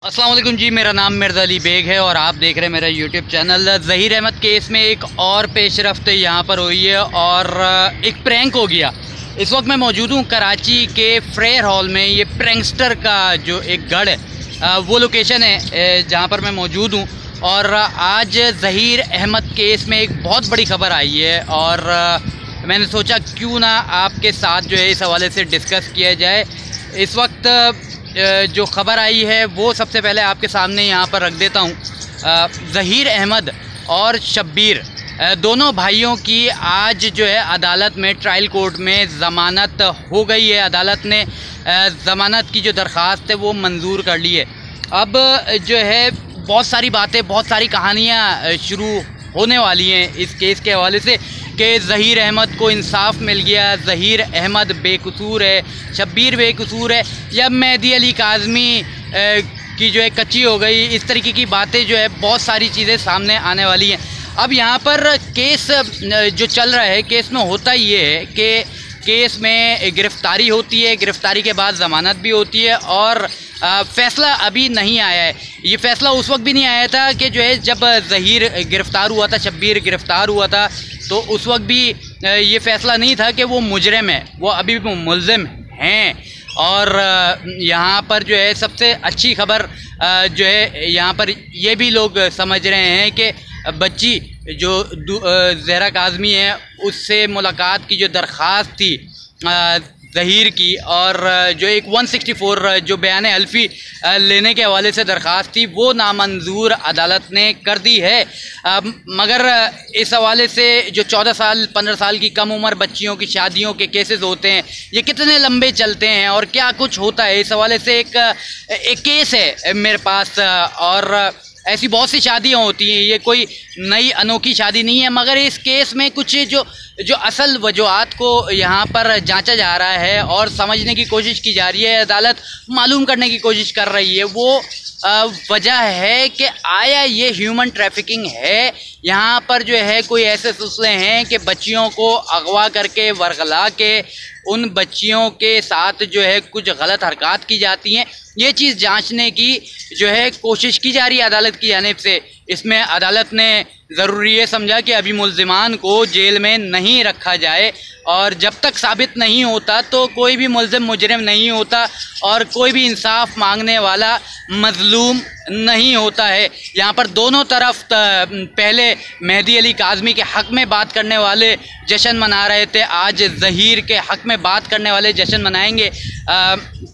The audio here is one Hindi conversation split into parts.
अस्सलाम वालेकुम जी, मेरा नाम मिर्ज़ा अली बेग है और आप देख रहे हैं मेरा YouTube channel. Zaheer Ahmed case में एक और पेशरफ्त यहाँ पर हुई है और एक प्रैंक हो गया। इस वक्त मैं मौजूद हूँ कराची के फ्रेयर हॉल में। ये प्रैंकस्टर का जो एक गढ़ है वो लोकेशन है जहाँ पर मैं मौजूद हूँ। और आज ज़हीर अहमद केस में एक बहुत बड़ी ख़बर आई है और मैंने सोचा क्यों ना आपके साथ जो है इस हवाले से डिस्कस किया जाए। इस वक्त जो ख़बर आई है वो सबसे पहले आपके सामने यहाँ पर रख देता हूँ। ज़हीर अहमद और शब्बीर दोनों भाइयों की आज जो है अदालत में ट्रायल कोर्ट में ज़मानत हो गई है। अदालत ने ज़मानत की जो दरख्वास्त है वो मंजूर कर ली है। अब जो है बहुत सारी बातें, बहुत सारी कहानियाँ शुरू होने वाली हैं इस केस के हवाले से कि ज़हीर अहमद को इंसाफ मिल गया, ज़हीर अहमद बेकसूर है, शब्बीर बेकसूर है, या मेहदी अली काज़मी की जो है कच्ची हो गई। इस तरीके की बातें जो है बहुत सारी चीज़ें सामने आने वाली हैं। अब यहाँ पर केस जो चल रहा है, केस में होता ये है कि केस में गिरफ़्तारी होती है, गिरफ़्तारी के बाद ज़मानत भी होती है और फ़ैसला अभी नहीं आया है। ये फ़ैसला उस वक्त भी नहीं आया था कि जो है जब ज़हीर गिरफ़्तार हुआ था, शब्बीर गिरफ़्तार हुआ था, तो उस वक्त भी ये फ़ैसला नहीं था कि वो मुजरिम है, वो अभी भी मुल्ज़िम हैं। और यहाँ पर जो है सबसे अच्छी खबर जो है यहाँ पर ये भी लोग समझ रहे हैं कि बच्ची जो ज़हरा काज़मी है उससे मुलाकात की जो दरख्वास्त थी ज़हीर की, और जो एक 164 जो बयान हल्फी लेने के हवाले से दरख्वास्त थी वो नामंजूर अदालत ने कर दी है। मगर इस हवाले से जो 14 साल 15 साल की कम उम्र बच्चियों की शादियों के केसेस होते हैं, ये कितने लंबे चलते हैं और क्या कुछ होता है, इस हवाले से एक केस है मेरे पास। और ऐसी बहुत सी शादियाँ होती हैं, ये कोई नई अनोखी शादी नहीं है। मगर इस केस में कुछ जो असल वजूहात को यहाँ पर जांचा जा रहा है और समझने की कोशिश की जा रही है, अदालत मालूम करने की कोशिश कर रही है, वो वजह है कि आया ये ह्यूमन ट्रैफिकिंग है। यहाँ पर जो है कोई ऐसे सिलसिले हैं कि बच्चियों को अगवा करके वरगला के उन बच्चियों के साथ जो है कुछ गलत हरकत की जाती हैं। ये चीज़ जांचने की जो है कोशिश की जा रही है अदालत की जानिब से। इसमें अदालत ने ज़रूरी ये समझा कि अभी मुल्ज़िमान को जेल में नहीं रखा जाए और जब तक साबित नहीं होता तो कोई भी मुल्ज़िम मुजरिम नहीं होता और कोई भी इंसाफ मांगने वाला मज़लूम नहीं होता है। यहाँ पर दोनों तरफ पहले मेहदी अली काज़मी के हक़ में बात करने वाले जश्न मना रहे थे, आज ज़हीर के हक़ में बात करने वाले जश्न मनाएंगे।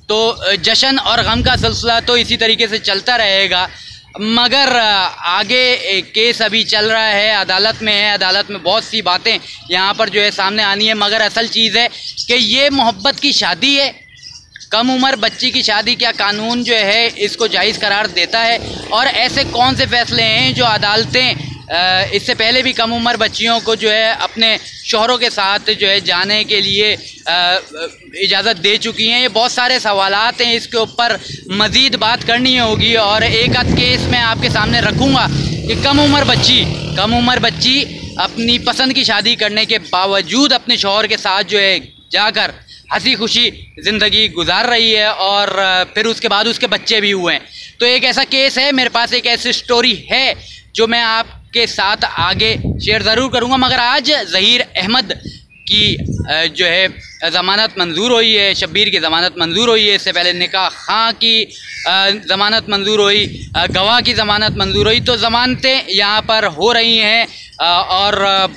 तो जश्न और गम का सिलसिला तो इसी तरीके से चलता रहेगा। मगर आगे केस अभी चल रहा है, अदालत में है, अदालत में बहुत सी बातें यहाँ पर जो है सामने आनी है। मगर असल चीज़ है कि ये मोहब्बत की शादी है, कम उम्र बच्ची की शादी, क्या कानून जो है इसको जायज़ करार देता है? और ऐसे कौन से फ़ैसले हैं जो अदालतें इससे पहले भी कम उम्र बच्चियों को जो है अपने शौहरों के साथ जो है जाने के लिए इजाज़त दे चुकी हैं? ये बहुत सारे सवालात हैं, इसके ऊपर मज़ीद बात करनी होगी। और एक आध केस मैं आपके सामने रखूँगा कि कम उम्र बच्ची अपनी पसंद की शादी करने के बावजूद अपने शौहर के साथ जो है जाकर हंसी खुशी ज़िंदगी गुजार रही है और फिर उसके बाद उसके बच्चे भी हुए हैं। तो एक ऐसा केस है मेरे पास, एक ऐसी स्टोरी है जो मैं आपके साथ आगे शेयर ज़रूर करूँगा। मगर आज ज़हीर अहमद की जो है ज़मानत मंजूर हुई है, शब्बीर की ज़मानत मंजूर हुई है। इससे पहले निकाह खां की ज़मानत मंजूर हुई, गवाह की ज़मानत मंजूर हुई। तो ज़मानतें यहाँ पर हो रही हैं और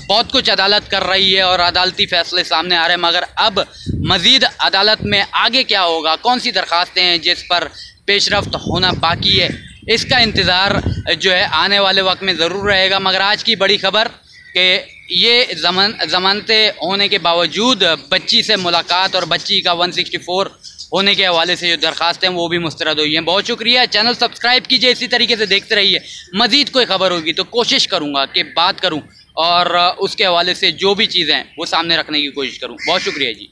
बहुत कुछ अदालत कर रही है और अदालती फ़ैसले सामने आ रहे हैं। मगर अब मज़ीद अदालत में आगे क्या होगा, कौन सी दरख्वास्तें हैं जिस पर पेशरफ्त होना बाकी है, इसका इंतज़ार जो है आने वाले वक्त में ज़रूर रहेगा। मगर आज की बड़ी ख़बर कि ये ज़मानतें होने के बावजूद बच्ची से मुलाकात और बच्ची का 164 होने के हवाले से जो दरख्वास्तें हैं वो भी मुस्तरद हुई हैं। बहुत शुक्रिया, चैनल सब्सक्राइब कीजिए, इसी तरीके से देखते रहिए। मज़ीद कोई ख़बर होगी तो कोशिश करूँगा कि बात करूँ और उसके हवाले से जो भी चीज़ें हैं वो सामने रखने की कोशिश करूँ। बहुत शुक्रिया जी।